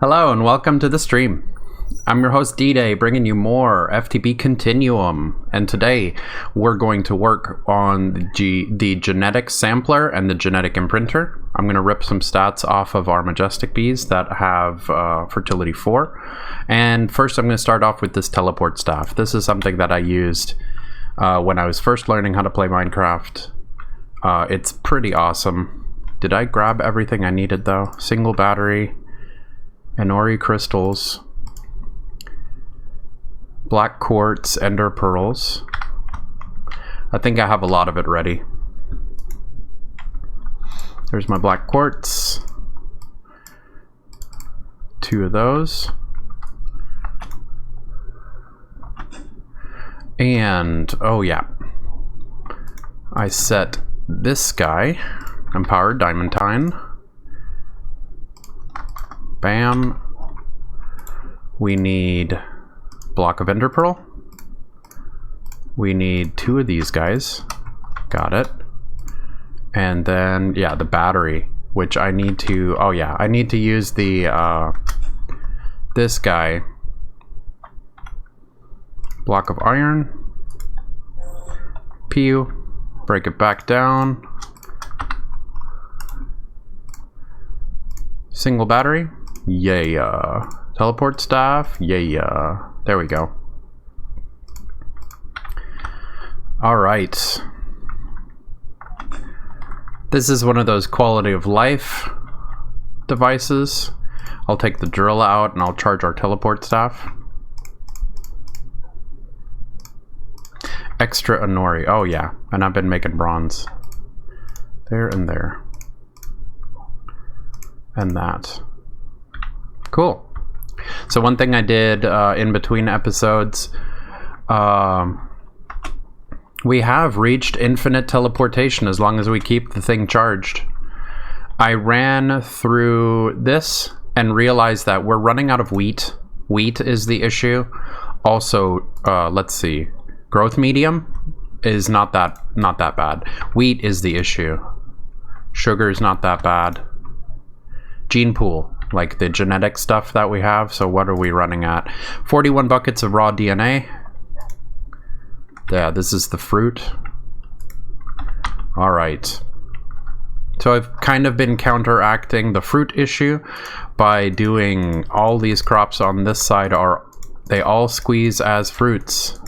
Hello and welcome to the stream. I'm your host D-Day, bringing you more FTB Continuum, and today we're going to work on the genetic sampler and the genetic imprinter. I'm going to rip some stats off of our majestic bees that have fertility 4, and first I'm going to start off with this teleport staff. This is something that I used when I was first learning how to play Minecraft. It's pretty awesome. Did I grab everything I needed though? Single battery, Enori crystals, black quartz, ender pearls. I think I have a lot of it ready. There's my black quartz. 2 of those. And, oh yeah, I set this guy, empowered diamantine. Bam. We need block of ender pearl. We need 2 of these guys. Got it. And then, yeah, the battery, which I need to, oh yeah, I need to use the, this guy. Block of iron. Pew. Break it back down. Single battery. Yeah. Teleport staff. Yeah. There we go. All right. This is one of those quality of life devices. I'll take the drill out and I'll charge our teleport staff. Extra Enori. Oh yeah, and I've been making bronze. There and there. And that. Cool. So one thing I did in between episodes, we have reached infinite teleportation as long as we keep the thing charged. I ran through this and realized that we're running out of wheat. Wheat is the issue. Also, let's see. Growth medium is not that bad. Wheat is the issue. Sugar is not that bad. Gene pool, like the genetic stuff that we have. So what are we running at? 41 buckets of raw DNA. Yeah, this is the fruit. All right. So I've kind of been counteracting the fruit issue by doing all these crops on this side they all squeeze as fruits.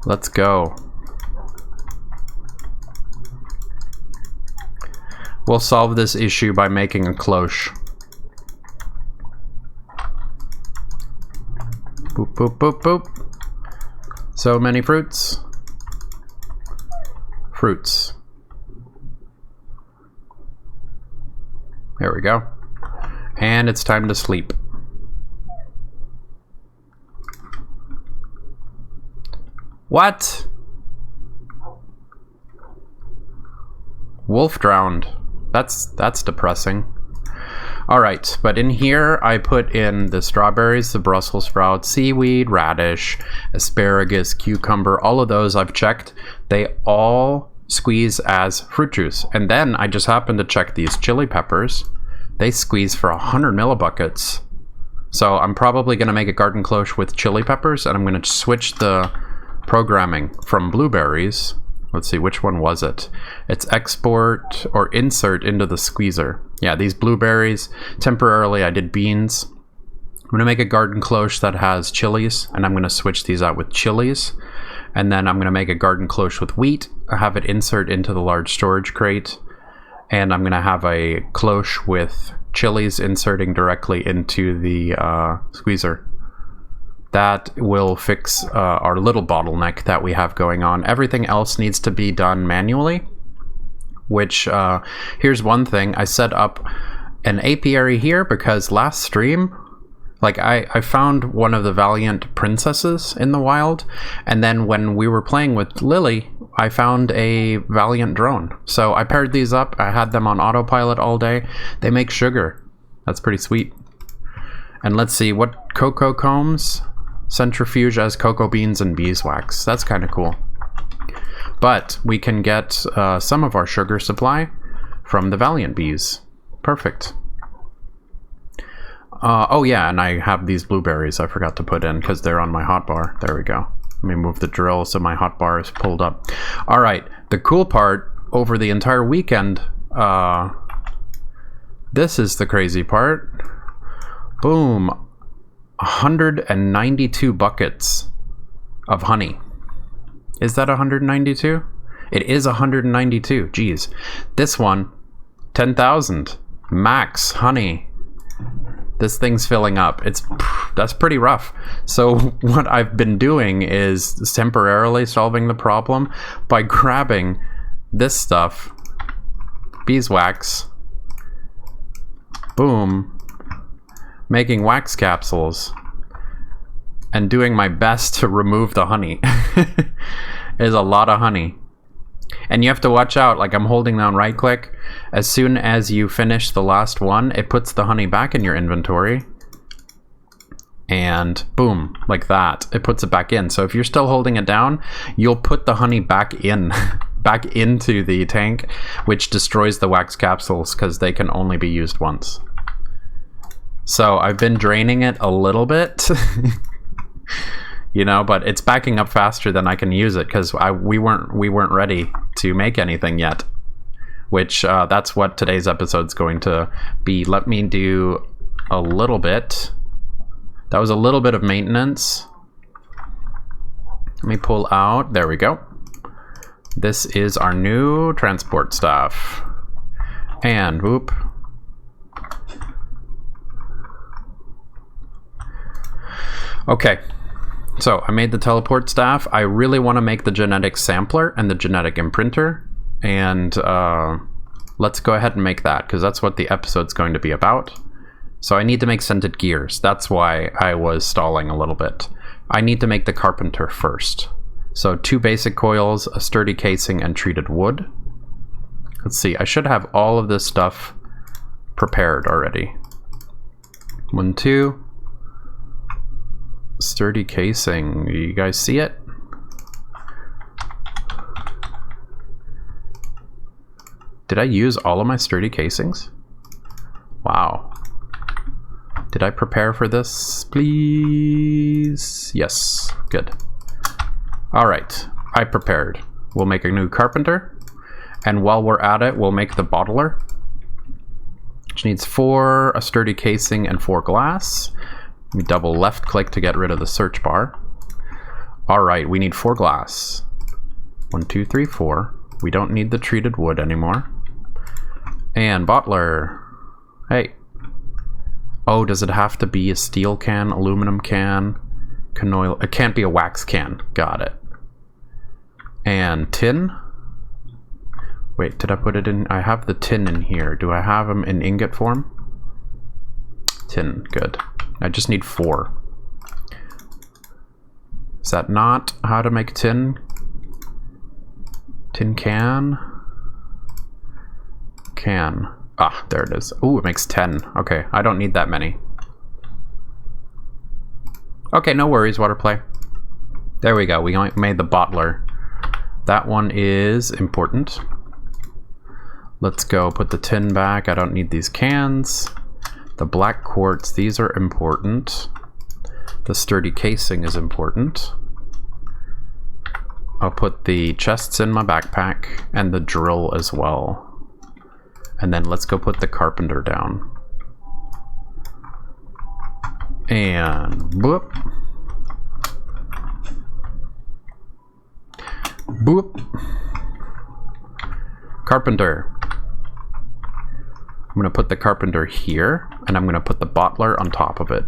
Let's go. We'll solve this issue by making a cloche. Boop, boop, boop, boop. So many fruits. Fruits. There we go. And it's time to sleep. What? Wolf drowned. That's depressing. All right, but in here I put in the strawberries, the Brussels sprout, seaweed, radish, asparagus, cucumber, all of those I've checked. They all squeeze as fruit juice. And then I just happened to check these chili peppers. They squeeze for 100 millibuckets. So I'm probably gonna make a garden cloche with chili peppers, and I'm gonna switch the programming from blueberries. Let's see, which one was it? It's export or insert into the squeezer. Yeah, these blueberries. Temporarily, I did beans. I'm going to make a garden cloche that has chilies, and I'm going to switch these out with chilies. And then I'm going to make a garden cloche with wheat. I have it insert into the large storage crate. And I'm going to have a cloche with chilies inserting directly into the squeezer. That will fix our little bottleneck that we have going on. Everything else needs to be done manually, which here's one thing. I set up an apiary here because last stream, like I found one of the Valiant princesses in the wild, and then when we were playing with Lily, I found a Valiant drone. So I paired these up. I had them on autopilot all day. They make sugar. That's pretty sweet. And let's see, what cocoa combs? Centrifuge as cocoa beans and beeswax. That's kind of cool. But we can get some of our sugar supply from the Valiant bees. Perfect. Oh yeah, and I have these blueberries I forgot to put in because they're on my hotbar. There we go. Let me move the drill so my hotbar is pulled up. All right, the cool part over the entire weekend, this is the crazy part. Boom, 192 buckets of honey. Is that 192? It is 192. Geez. This one, 10,000 max honey. This thing's filling up. That's pretty rough. So what I've been doing is temporarily solving the problem by grabbing this stuff, beeswax, boom, making wax capsules, and doing my best to remove the honey. There's a lot of honey. And you have to watch out, like I'm holding down right click. As soon as you finish the last one, it puts the honey back in your inventory. And boom, like that, it puts it back in. So if you're still holding it down, you'll put the honey back in, back into the tank, which destroys the wax capsules because they can only be used once. So I've been draining it a little bit. You know, but it's backing up faster than I can use it because we weren't ready to make anything yet. Which that's what today's episode's going to be. Let me do a little bit. That was a little bit of maintenance. Let me pull out. There we go. This is our new transport staff. And whoop. Okay. So I made the teleport staff. I really want to make the genetic sampler and the genetic imprinter. And let's go ahead and make that because that's what the episode's going to be about. So I need to make scented gears. That's why I was stalling a little bit. I need to make the carpenter first. So 2 basic coils, a sturdy casing, and treated wood. Let's see. I should have all of this stuff prepared already. 1, 2. Sturdy casing. You guys see it? Did I use all of my sturdy casings? Wow. Did I prepare for this, please? Yes, good. All right, I prepared. We'll make a new carpenter, and while we're at it, we'll make the bottler, which needs 4, a sturdy casing, and 4 glass. Let me double left click to get rid of the search bar. All right, we need 4 glass. 1, 2, 3, 4. We don't need the treated wood anymore. And bottler. Hey. Oh, does it have to be a steel can, aluminum can, canoil? It can't be a wax can. Got it. And tin. Wait, did I put it in? I have the tin in here. Do I have them in ingot form? Tin, good. I just need 4. Is that not how to make tin? Tin can? Can. Ah, there it is. Ooh, it makes 10. Okay, I don't need that many. Okay, no worries, water play. There we go. We made the bottler. That one is important. Let's go put the tin back. I don't need these cans. The black quartz, these are important. The sturdy casing is important. I'll put the chests in my backpack and the drill as well. And then let's go put the carpenter down. And boop. Boop. Carpenter. I'm going to put the carpenter here, and I'm going to put the bottler on top of it.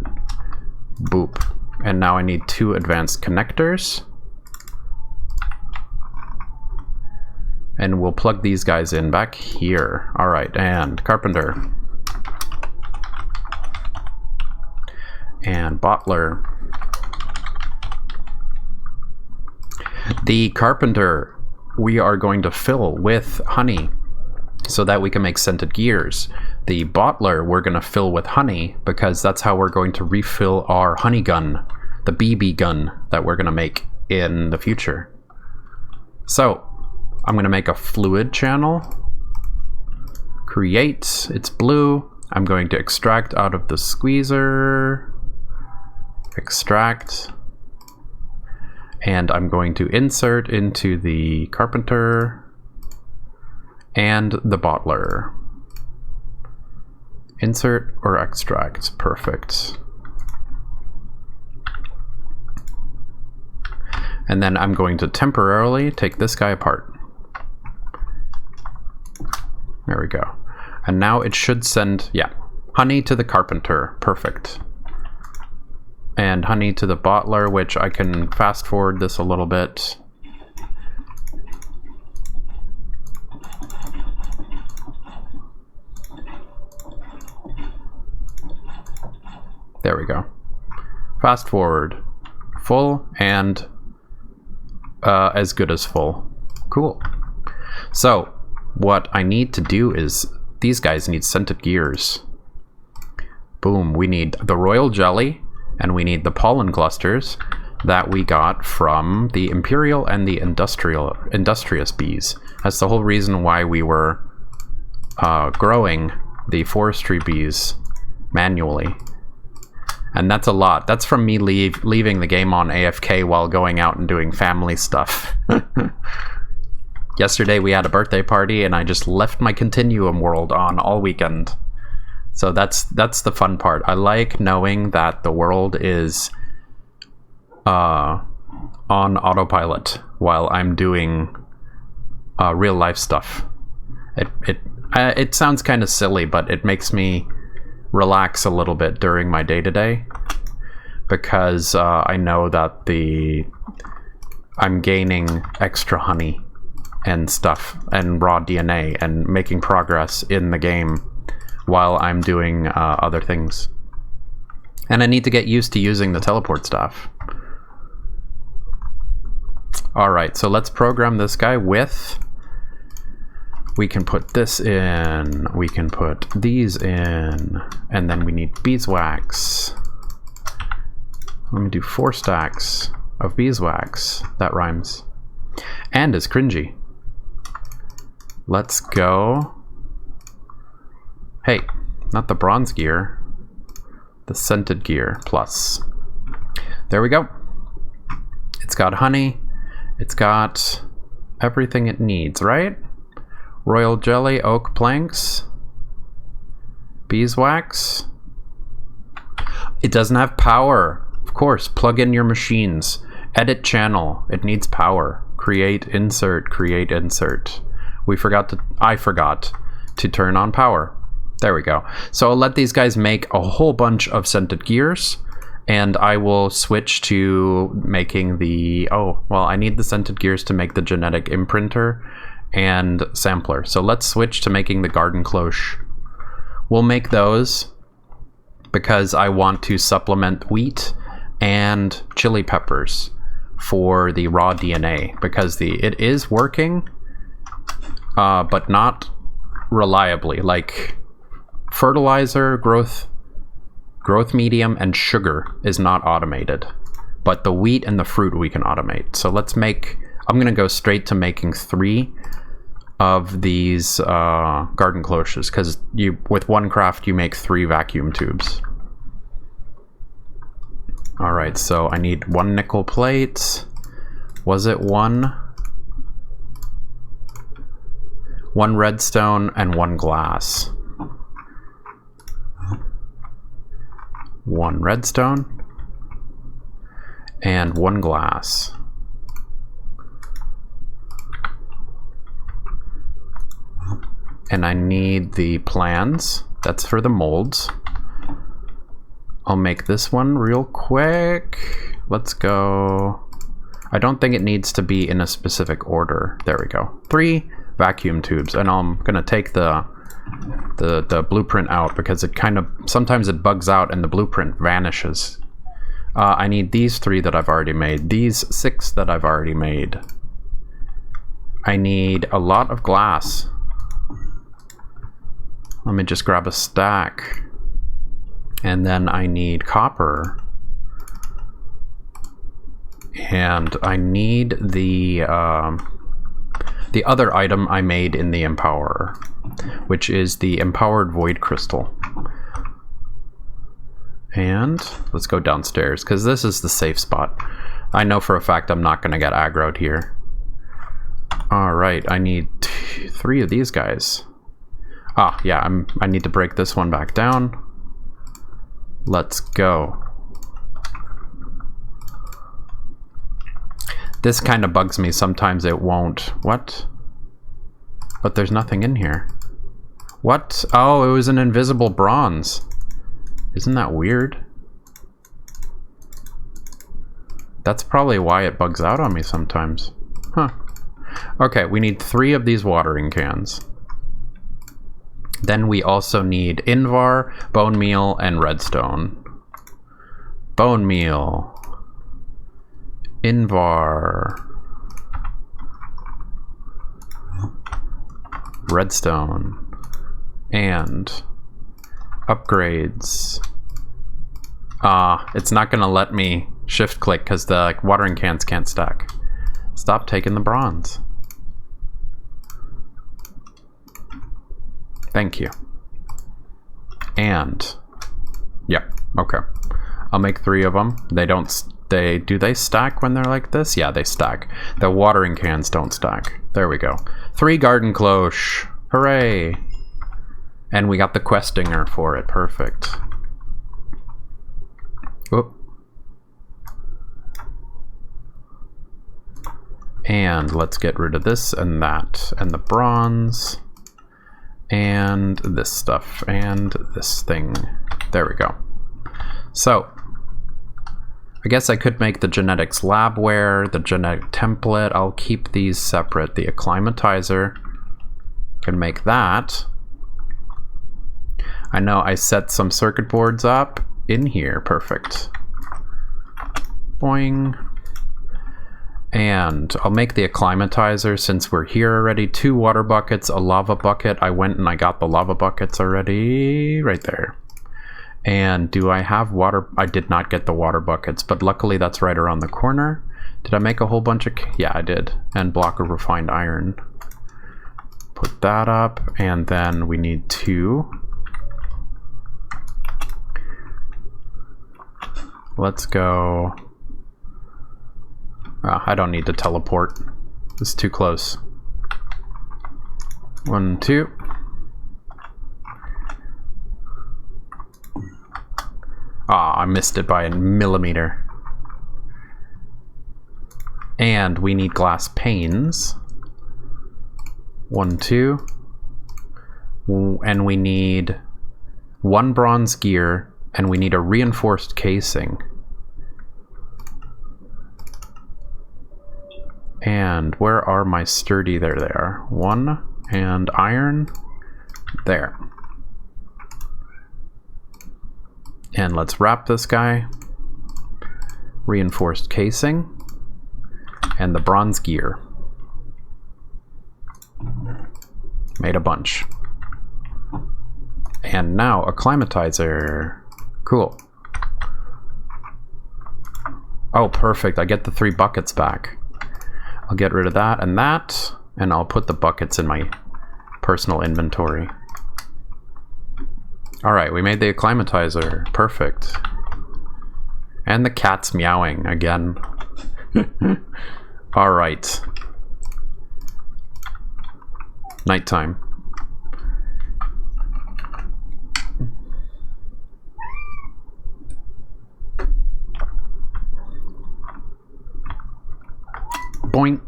Boop. And now I need 2 advanced connectors. And we'll plug these guys in back here. All right, and carpenter. And bottler. The carpenter we are going to fill with honey so that we can make scented gears. The bottler we're going to fill with honey because that's how we're going to refill our honey gun, the BB gun that we're going to make in the future. So I'm going to make a fluid channel. Create. It's blue. I'm going to extract out of the squeezer. Extract. And I'm going to insert into the carpenter and the bottler. Insert or extract. Perfect. And then I'm going to temporarily take this guy apart. There we go. And now it should send, yeah, honey to the carpenter. Perfect. And honey to the bottler, which I can fast forward this a little bit. There we go. Fast forward. Full and as good as full. Cool. So what I need to do is, these guys need scented gears. Boom. We need the royal jelly, and we need the pollen clusters that we got from the imperial and the industrious bees. That's the whole reason why we were growing the forestry bees manually. And that's a lot. That's from me leaving the game on AFK while going out and doing family stuff. Yesterday we had a birthday party and I just left my Continuum world on all weekend. So that's the fun part. I like knowing that the world is on autopilot while I'm doing real life stuff. It sounds kind of silly, but it makes me relax a little bit during my day-to-day, because I know that I'm gaining extra honey and stuff and raw DNA and making progress in the game while I'm doing other things. And I need to get used to using the teleport stuff. Alright, so let's program this guy with... We can put this in, we can put these in, and then we need beeswax. Let me do 4 stacks of beeswax. That rhymes. And is cringy. Let's go. Hey, not the bronze gear. The scented gear plus. There we go. It's got honey. It's got everything it needs, right? Royal jelly, oak planks, beeswax. It doesn't have power. Of course, plug in your machines. Edit channel. It needs power. Create, insert, create, insert. I forgot to turn on power. There we go. So I'll let these guys make a whole bunch of scented gears, and I will switch to making the... Oh, well, I need the scented gears to make the genetic imprinter and sampler. So let's switch to making the garden cloche. We'll make those because I want to supplement wheat and chili peppers for the raw DNA, because it is working, but not reliably. Like fertilizer, growth medium, and sugar is not automated, but the wheat and the fruit we can automate. So let's make... I'm gonna go straight to making 3 of these garden cloches, because with one craft you make 3 vacuum tubes. All right, so I need 1 nickel plate. Was it 1? 1 redstone and 1 glass. 1 redstone and 1 glass. And I need the plans. That's for the molds. I'll make this one real quick. Let's go. I don't think it needs to be in a specific order. There we go. 3 vacuum tubes, and I'm gonna take the blueprint out because it kind of sometimes it bugs out and the blueprint vanishes. I need these 3 that I've already made. These 6 that I've already made. I need a lot of glass. Let me just grab a stack. And then I need copper. And I need the the other item I made in the Empowerer, which is the Empowered Void Crystal. And let's go downstairs, because this is the safe spot. I know for a fact I'm not going to get aggroed here. Alright, I need 3 of these guys. Ah, yeah, I need to break this one back down. Let's go. This kind of bugs me. Sometimes it won't. What? But there's nothing in here. What? Oh, it was an invisible bronze. Isn't that weird? That's probably why it bugs out on me sometimes. Huh. Okay, we need 3 of these watering cans. Then we also need Invar, bone meal, and redstone. Bone meal. Invar. Redstone. And upgrades. It's not gonna let me shift click because the watering cans can't stack. Stop taking the bronze. Thank you. And yeah, okay. I'll make 3 of them. They don't. Do they stack when they're like this? Yeah, they stack. The watering cans don't stack. There we go. 3 garden cloche. Hooray! And we got the questinger for it. Perfect. Whoop. And let's get rid of this and that and the bronze and this stuff and this thing. There we go. So I guess I could make the genetics labware, the genetic template. I'll keep these separate. The acclimatizer, can make that. I know I set some circuit boards up in here. Perfect. Boing. And I'll make the acclimatizer since we're here already. 2 water buckets, a lava bucket. I went and I got the lava buckets already right there. And do I have water? I did not get the water buckets, but luckily that's right around the corner. Did I make a whole bunch of? Yeah, I did. And block of refined iron. Put that up, and then we need 2. Let's go. Oh, I don't need to teleport. It's too close. 1, 2. Ah, I missed it by a millimeter. And we need glass panes. 1, 2. And we need 1 bronze gear, and we need a reinforced casing. And where are my sturdy? There they are. 1 and iron. There. And let's wrap this guy. Reinforced casing. And the bronze gear. Made a bunch. And now acclimatizer. Cool. Oh, perfect. I get the 3 buckets back. I'll get rid of that, and I'll put the buckets in my personal inventory. Alright, we made the acclimatizer. Perfect. And the cat's meowing again. Alright. Nighttime. Boing.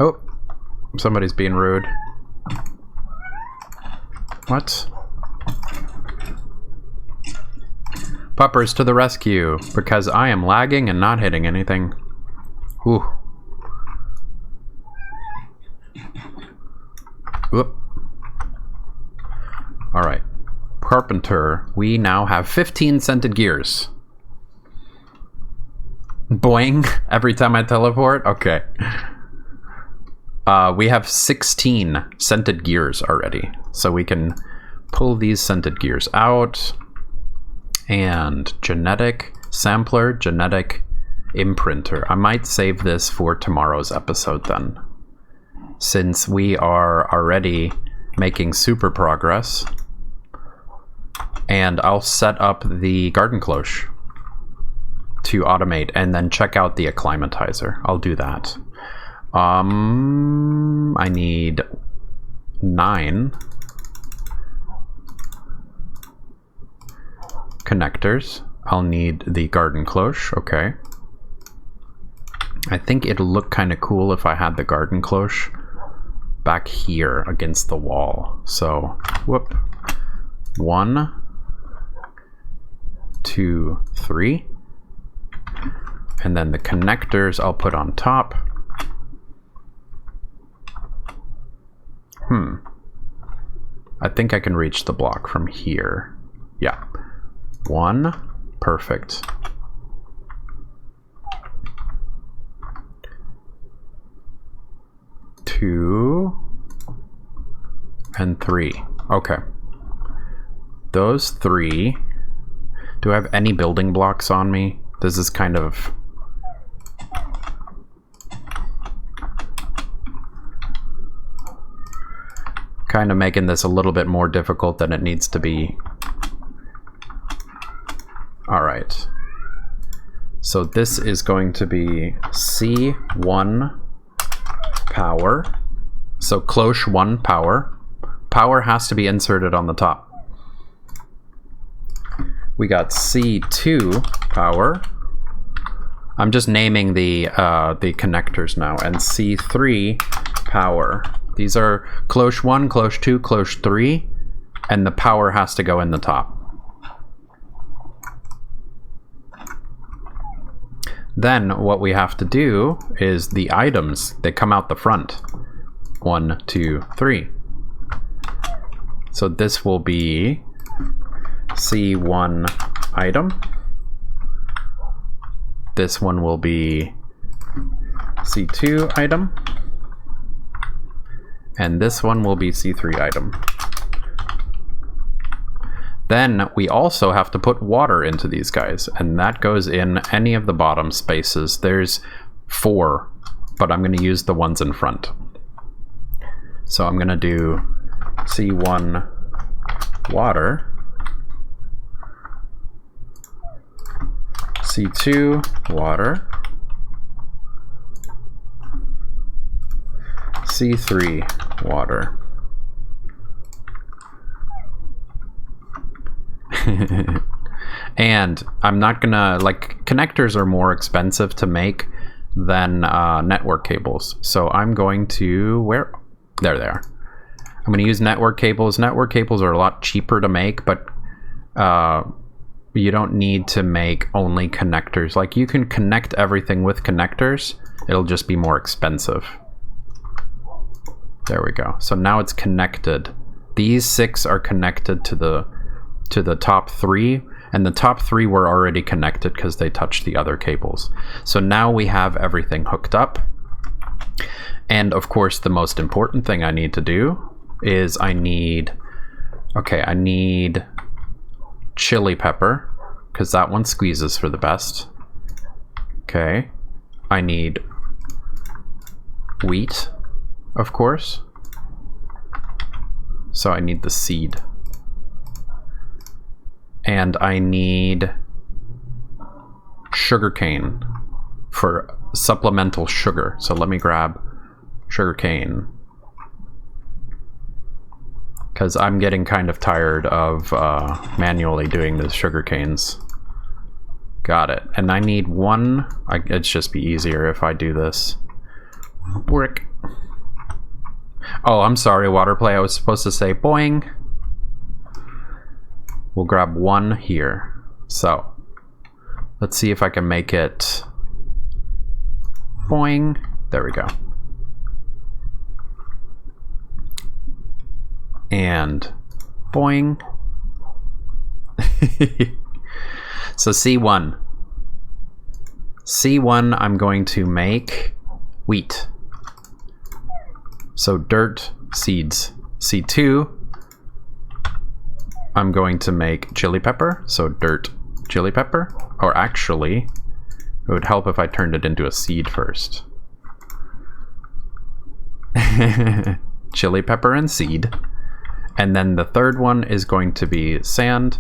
Oh, somebody's being rude. What? Puppers to the rescue, because I am lagging and not hitting anything. Ooh. Whoop. Alright. Carpenter, we now have 15 scented gears. Boing, every time I teleport? Okay. We have 16 scented gears already. So we can pull these scented gears out. And genetic sampler, genetic imprinter. I might save this for tomorrow's episode then, since we are already making super progress. And I'll set up the garden cloche to automate and then check out the acclimatizer. I'll do that. I need 9 connectors. I'll need the garden cloche. Okay. I think it'll look kind of cool if I had the garden cloche back here against the wall. So, whoop. 1, 2, 3. And then the connectors I'll put on top. I think I can reach the block from here. Yeah. 1. Perfect. 2 and 3. Okay. Those 3. Do I have any building blocks on me? This is kind of... making this a little bit more difficult than it needs to be. Alright. So this is going to be C1 power. So Cloche 1 power. Power has to be inserted on the top. We got C2 power. I'm just naming the connectors now. And C3 power. These are Cloche 1, Cloche 2, Cloche 3, and the power has to go in the top. Then what we have to do is the items, they come out the front. 1, 2, 3. So this will be C1 item. This one will be C2 item. And this one will be C3 item. Then we also have to put water into these guys, and that goes in any of the bottom spaces. There's 4, but I'm going to use the ones in front. So I'm going to do C1 water, C2 water, C3 water. And I'm not gonna, like, connectors are more expensive to make than network cables. So I'm going to, where? There they are. I'm gonna use network cables. Network cables are a lot cheaper to make, but you don't need to make only connectors. Like, you can connect everything with connectors. It'll just be more expensive. There we go. So now it's connected. These 6 are connected to the top 3, and the top 3 were already connected because they touched the other cables. So now we have everything hooked up. And of course, the most important thing I need to do is I need chili pepper, because that one squeezes for the best. Okay. I need wheat, of course. So I need the seed. And I need sugarcane for supplemental sugar. So let me grab sugarcane, because I'm getting kind of tired of manually doing the sugarcanes. Got it. And I need 1. It'd just be easier if I do this. Brick. Oh, I'm sorry, water play. I was supposed to say boing. We'll grab 1 here. So let's see if I can make it boing. There we go. And boing. So C1. C1, I'm going to make wheat. So dirt, seeds. C2, I'm going to make chili pepper. So dirt, chili pepper. Or actually, It would help if I turned it into a seed first. Chili pepper and seed. And then the third one is going to be sand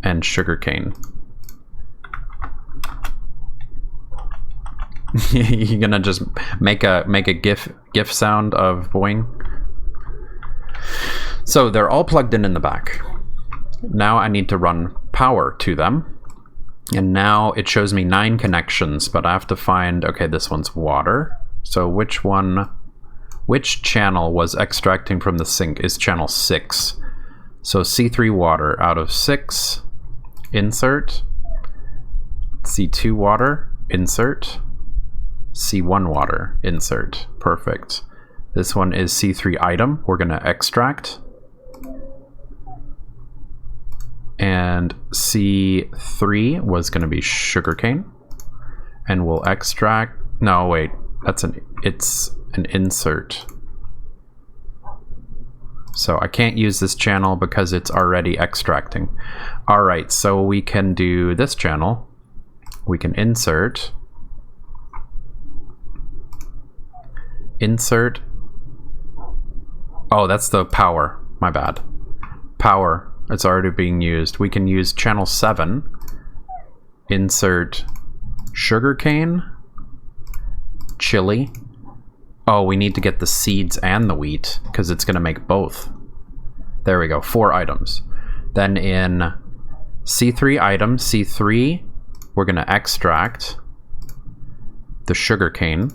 and sugarcane. You're gonna just make a GIF sound of boing. So they're all plugged in the back. Now I need to run power to them. And now it shows me 9 connections, but I have to find, okay, this one's water. So which channel was extracting from the sink is channel 6. So C3 water out of 6, insert. C2 water, insert. C1 water, insert. Perfect. This one is C3 item, we're gonna extract. And C3 was going to be sugarcane, and we'll extract. No, wait, it's an insert. So I can't use this channel because it's already extracting. All right, so we can do this channel. We can insert. Oh, that's the power. My bad. Power. It's already being used. We can use channel 7, insert sugarcane, chili. Oh, we need to get the seeds and the wheat because it's going to make both. There we go, 4 items. Then in C3 item, C3, we're going to extract the sugarcane.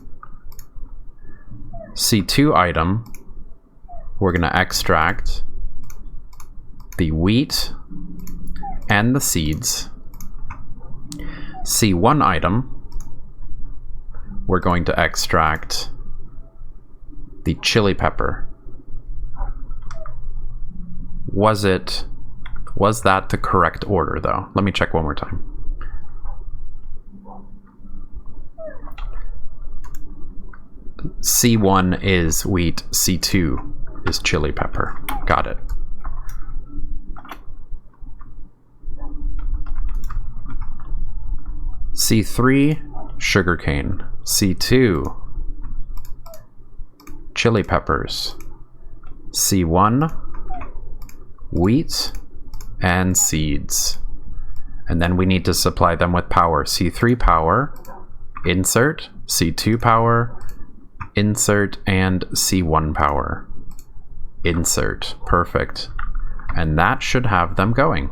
C2 item, we're going to extract the wheat and the seeds. C1 item, we're going to extract the chili pepper. Was that the correct order though? Let me check one more time. C1 is wheat, C2 is chili pepper. Got it. C3, sugarcane. C2, chili peppers. C1, wheat and seeds. And then we need to supply them with power. C3 power, insert, C2 power, insert, and C1 power. Insert. Perfect. And that should have them going.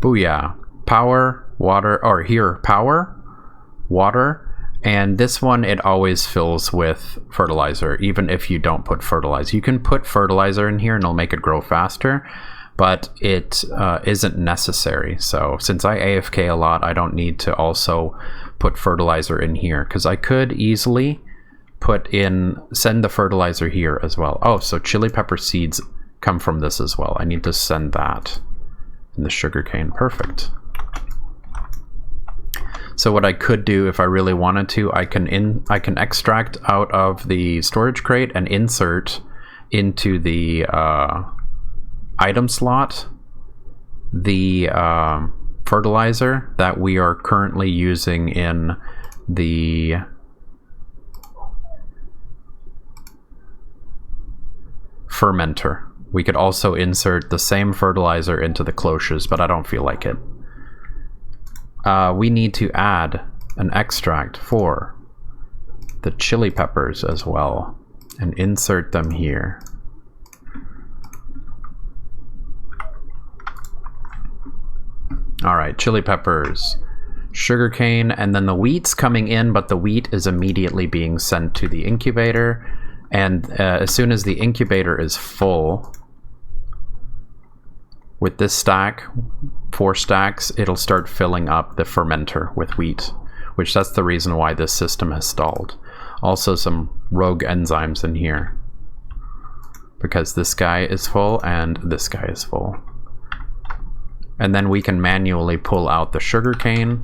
Booyah. Power, water, or here, power, water, and this one it always fills with fertilizer, even if you don't put fertilizer. You can put fertilizer in here and it'll make it grow faster, but it isn't necessary. So since I AFK a lot, I don't need to also put fertilizer in here, because I could easily send the fertilizer here as well. Oh, so chili pepper seeds come from this as well. I need to send that in the sugarcane. Perfect. So what I could do if I really wanted to, I can extract out of the storage crate and insert into the item slot the fertilizer that we are currently using in the fermenter. We could also insert the same fertilizer into the cloches, but I don't feel like it. We need to add an extract for the chili peppers as well and insert them here. All right, chili peppers, sugarcane, and then the wheat's coming in, but the wheat is immediately being sent to the incubator. And as soon as the incubator is full, with this stack, 4 stacks, it'll start filling up the fermenter with wheat, which that's the reason why this system has stalled. Also some rogue enzymes in here, because this guy is full and this guy is full. And then we can manually pull out the sugar cane,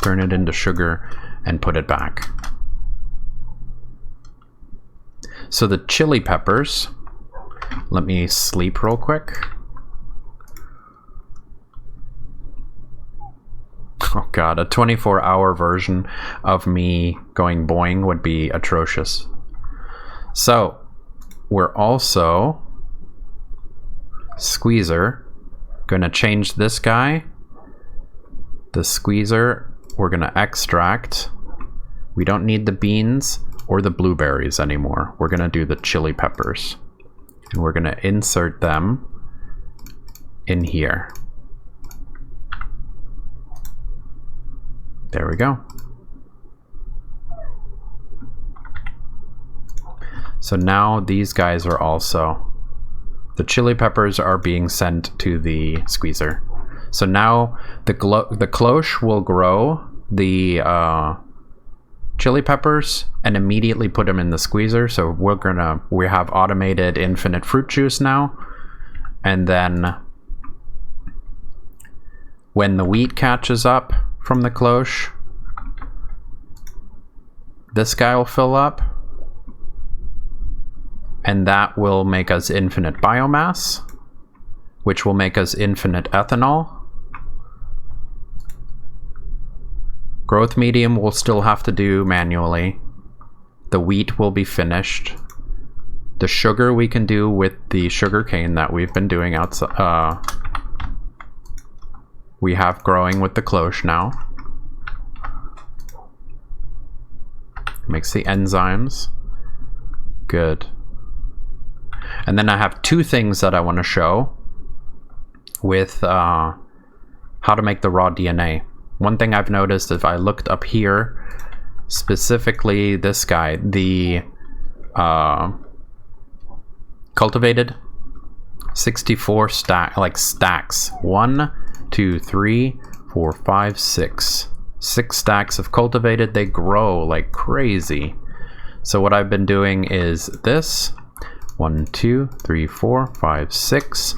turn it into sugar, and put it back. So the chili peppers, let me sleep real quick. Oh god, a 24-hour version of me going boing would be atrocious. So, we're also squeezer gonna change this guy. The squeezer, we're gonna extract. We don't need the beans or the blueberries anymore. We're gonna do the chili peppers. And we're gonna insert them in here. There we go. So now these guys are also, the chili peppers are being sent to the squeezer. So now the cloche will grow the chili peppers and immediately put them in the squeezer. So we have automated infinite fruit juice now. And then when the wheat catches up from the cloche, this guy will fill up. And that will make us infinite biomass, which will make us infinite ethanol. Growth medium we'll still have to do manually. The wheat will be finished. The sugar we can do with the sugar cane that we've been doing outside. We have growing with the cloche now. Makes the enzymes. Good. And then I have two things that I want to show with how to make the raw DNA. One thing I've noticed, if I looked up here, specifically this guy, the cultivated 64 stacks. 1, 2, 3, 4, 5, 6. 6 stacks of cultivated. They grow like crazy. So what I've been doing is this. 1, 2, 3, 4, 5, 6.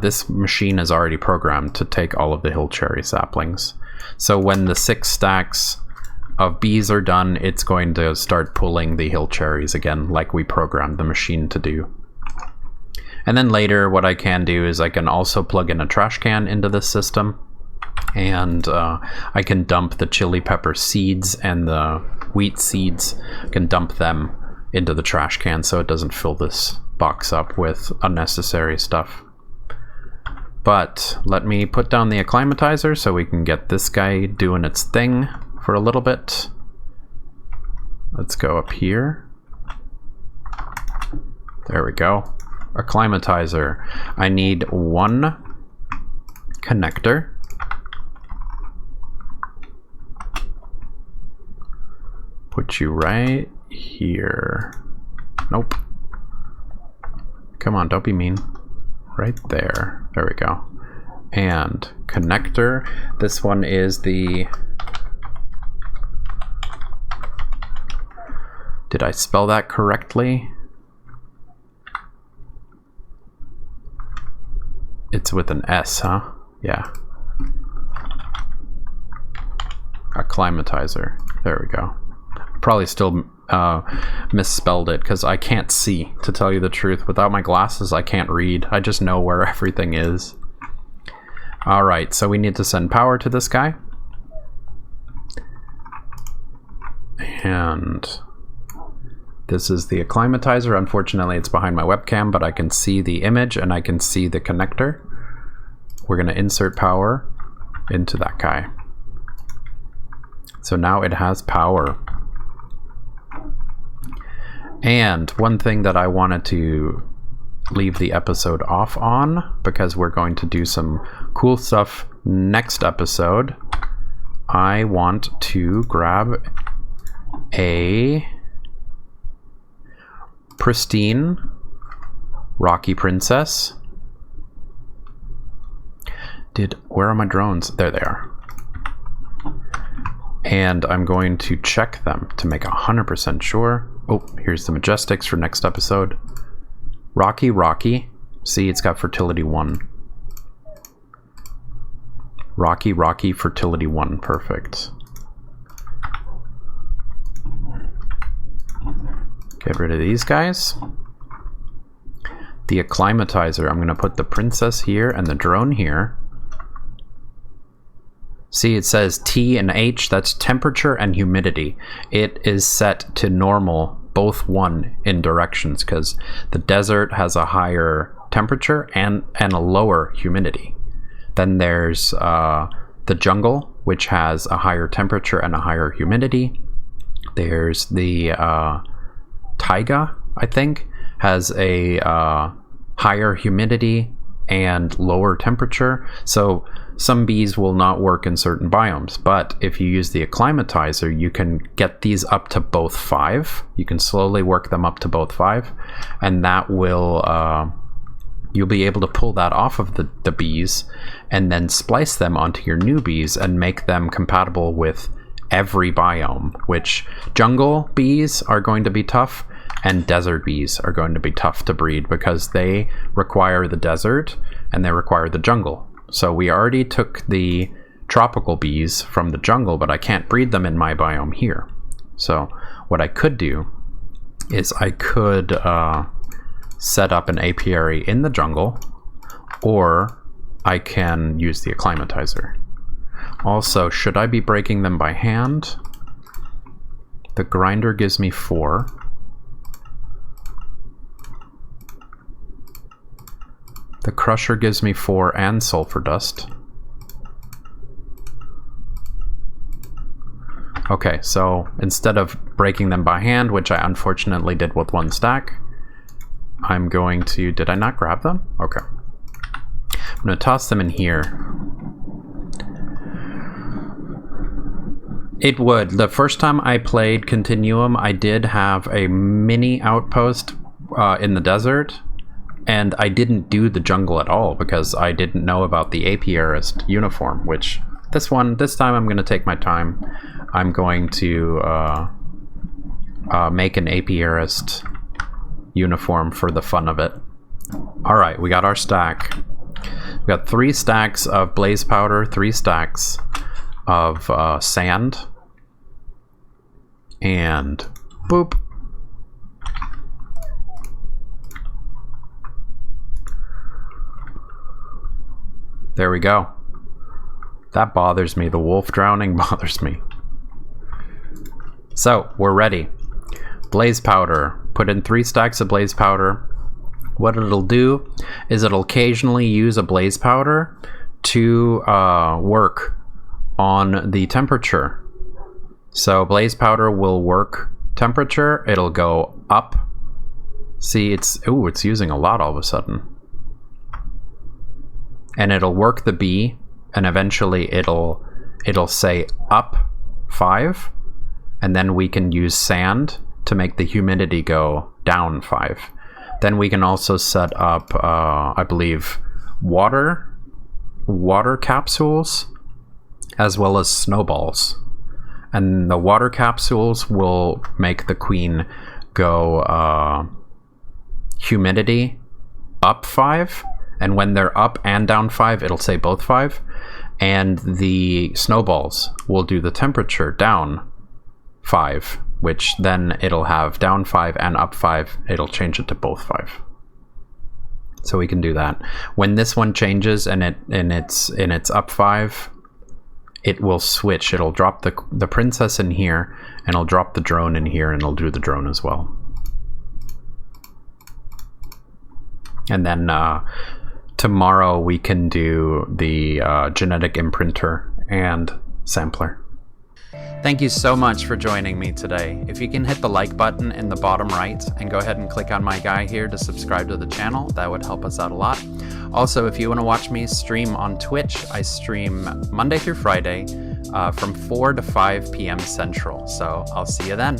This machine is already programmed to take all of the hill cherry saplings. So when the 6 stacks of bees are done, it's going to start pulling the hill cherries again, like we programmed the machine to do. And then later, what I can do is I can also plug in a trash can into this system, and I can dump the chili pepper seeds and the wheat seeds. I can dump them into the trash can so it doesn't fill this box up with unnecessary stuff. But let me put down the acclimatizer so we can get this guy doing its thing for a little bit. Let's go up here. There we go. Acclimatizer. I need 1 connector. Put you right here. Nope. Come on, don't be mean. Right there. There we go. And connector. This one is the... Did I spell that correctly? It's with an S, huh? Yeah. Acclimatizer. There we go. Probably still misspelled it because I can't see, to tell you the truth. Without my glasses, I can't read. I just know where everything is. Alright, so we need to send power to this guy. And this is the acclimatizer. Unfortunately, it's behind my webcam, but I can see the image and I can see the connector. We're going to insert power into that guy. So now it has power. And one thing that I wanted to leave the episode off on, because we're going to do some cool stuff next episode, I want to grab a pristine Rocky Princess. Where are my drones? There they are. And I'm going to check them to make 100% sure. Oh, here's the Majestics for next episode. Rocky. See, it's got fertility 1. Rocky, fertility 1. Perfect. Get rid of these guys. The acclimatizer, I'm going to put the princess here and the drone here. See, it says T and H, that's temperature and humidity. It is set to normal, both one in directions, because the desert has a higher temperature and a lower humidity. Then there's the jungle, which has a higher temperature and a higher humidity. There's the taiga, I think, has a higher humidity and lower temperature. So some bees will not work in certain biomes, but if you use the acclimatizer, you can get these up to both 5. You can slowly work them up to both 5, and that will you'll be able to pull that off of the bees and then splice them onto your new bees and make them compatible with every biome, which jungle bees are going to be tough and desert bees are going to be tough to breed because they require the desert and they require the jungle. So we already took the tropical bees from the jungle, but I can't breed them in my biome here. So what I could do is I could set up an apiary in the jungle, or I can use the acclimatizer. Also, should I be breaking them by hand? The grinder gives me 4. The crusher gives me 4 and sulfur dust. Okay, so instead of breaking them by hand, which I unfortunately did with 1 stack, I'm going to... Did I not grab them? Okay. I'm going to toss them in here. It would. The first time I played Continuum, I did have a mini outpost in the desert, and I didn't do the jungle at all because I didn't know about the apiarist uniform, which this time I'm going to take my time. I'm going to make an apiarist uniform for the fun of it. Alright, we got our stack. We got 3 stacks of blaze powder, 3 stacks of sand, and boop. There we go. That bothers me. The wolf drowning bothers me. So, we're ready. Blaze powder. Put in 3 stacks of blaze powder. What it'll do is it'll occasionally use a blaze powder to work on the temperature. So blaze powder will work temperature. It'll go up. See, it's using a lot all of a sudden. And it'll work the bee, and eventually it'll say up 5, and then we can use sand to make the humidity go down 5. Then we can also set up, I believe, water capsules, as well as snowballs. And the water capsules will make the queen go humidity up 5. And when they're up and down 5, it'll say both 5. And the snowballs will do the temperature down 5, which then it'll have down 5 and up 5. It'll change it to both 5. So we can do that. When this one changes and it's up 5, it will switch. It'll drop the princess in here, and it'll drop the drone in here, and it'll do the drone as well. And then tomorrow we can do the genetic imprinter and sampler. Thank you so much for joining me today. If you can hit the like button in the bottom right and go ahead and click on my guy here to subscribe to the channel, that would help us out a lot. Also, if you want to watch me stream on Twitch, I stream Monday through Friday from 4 to 5 p.m. Central. So I'll see you then.